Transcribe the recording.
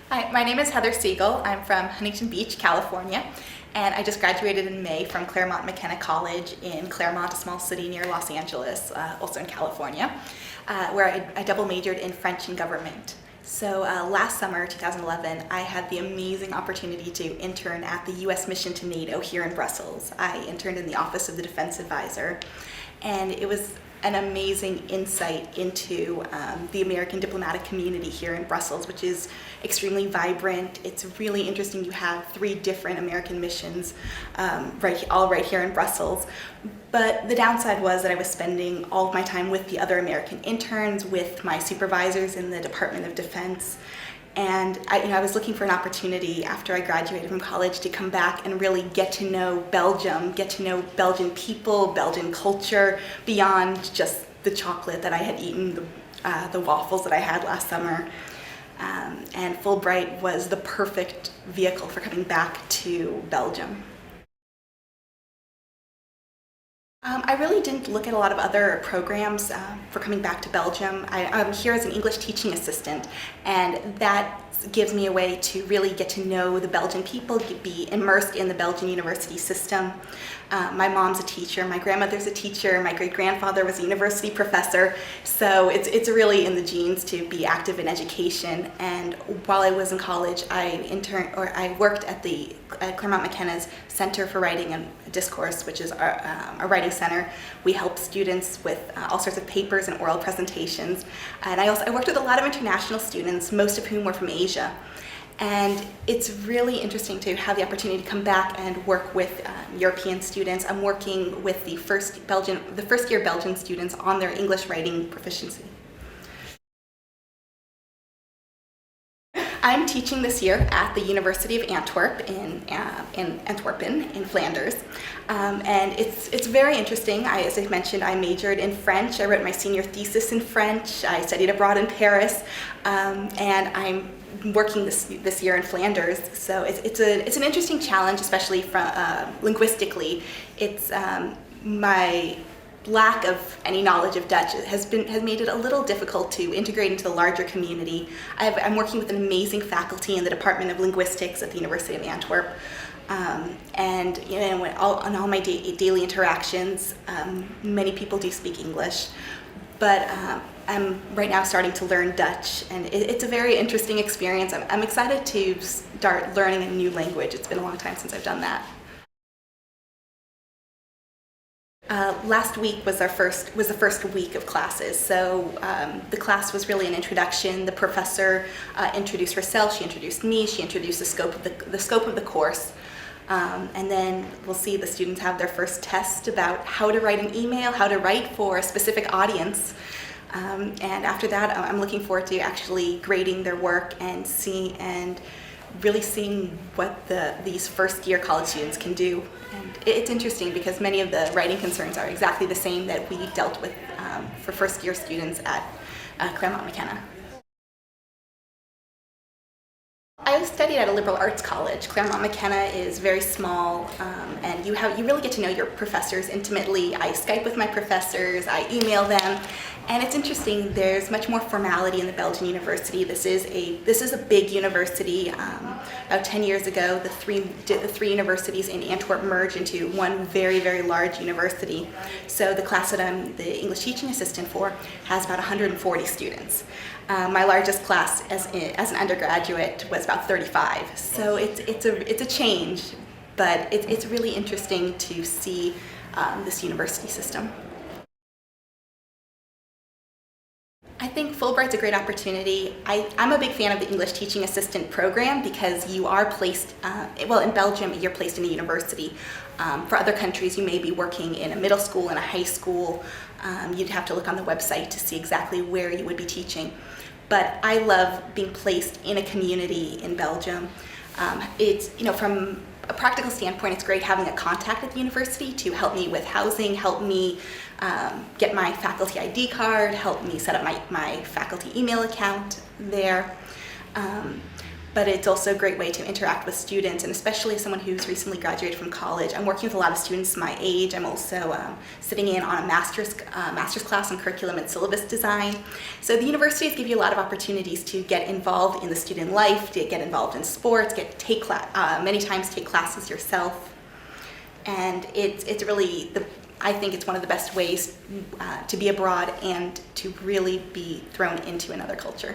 Hi, my name is Heather Siegel. I'm from Huntington Beach, California, and I just graduated in May from Claremont McKenna College in Claremont, a small city near Los Angeles, also in California, where I double majored in French and government. So last summer, 2011, I had the amazing opportunity to intern at the U.S. mission to NATO here in Brussels. I interned in the Office of the Defense Advisor, and it was an amazing insight into the American diplomatic community here in Brussels, which is extremely vibrant. It's really interesting. You have 3 different American missions all right here in Brussels. But the downside was that I was spending all of my time with the other American interns, with my supervisors in the Department of Defense. And I was looking for an opportunity after I graduated from college to come back and really get to know Belgium, get to know Belgian people, Belgian culture, beyond just the chocolate that I had eaten, the waffles that I had last summer. And Fulbright was the perfect vehicle for coming back to Belgium. I really didn't look at a lot of other programs for coming back to Belgium. I'm here as an English teaching assistant, and that gives me a way to really get to know the Belgian people, be immersed in the Belgian university system. My mom's a teacher, my grandmother's a teacher, my great-grandfather was a university professor, so it's really in the genes to be active in education. And while I was in college, I worked at Claremont McKenna's Center for Writing and Discourse, which is a writing center. We help students with all sorts of papers and oral presentations. And I worked with a lot of international students, most of whom were from Asia. And it's really interesting to have the opportunity to come back and work with European students. I'm working with the first year Belgian students on their English writing proficiency. I'm teaching this year at the University of Antwerp in Antwerpen, in Flanders, and it's very interesting. As I mentioned, I majored in French. I wrote my senior thesis in French. I studied abroad in Paris, and I'm working this year in Flanders. So it's an interesting challenge, especially from linguistically. It's my lack of any knowledge of Dutch has made it a little difficult to integrate into the larger community. I'm working with an amazing faculty in the Department of Linguistics at the University of Antwerp, and on all my daily interactions, many people do speak English, but I'm right now starting to learn Dutch, and it's a very interesting experience. I'm excited to start learning a new language. It's been a long time since I've done that. Last week was the first week of classes, so the class was really an introduction. The professor introduced herself, she introduced me, she introduced the scope of the course, and then we'll see the students have their first test about how to write an email, how to write for a specific audience, and after that I'm looking forward to actually grading their work and really seeing what these first-year college students can do. And it's interesting because many of the writing concerns are exactly the same that we dealt with for first-year students at Claremont McKenna. I studied at a liberal arts college. Claremont McKenna is very small, and you really get to know your professors intimately. I Skype with my professors, I email them, and it's interesting. There's much more formality in the Belgian university. This is a big university. About 10 years ago, the three universities in Antwerp merged into one very, very large university. So the class that I'm the English teaching assistant for has about 140 students. My largest class as an undergraduate was about 35. So it's a change, but it's really interesting to see this university system. I think Fulbright's a great opportunity. I'm a big fan of the English Teaching Assistant program because you are placed, in Belgium you're placed in a university. For other countries you may be working in a middle school and a high school. You'd have to look on the website to see exactly where you would be teaching. But I love being placed in a community in Belgium. From a practical standpoint, it's great having a contact at the university to help me with housing, help me get my faculty ID card, help me set up my faculty email account there. but it's also a great way to interact with students, and especially as someone who's recently graduated from college. I'm working with a lot of students my age. I'm also sitting in on a master's class on curriculum and syllabus design. So the universities give you a lot of opportunities to get involved in the student life, to get involved in sports, many times take classes yourself. And it's really, I think it's one of the best ways to be abroad and to really be thrown into another culture.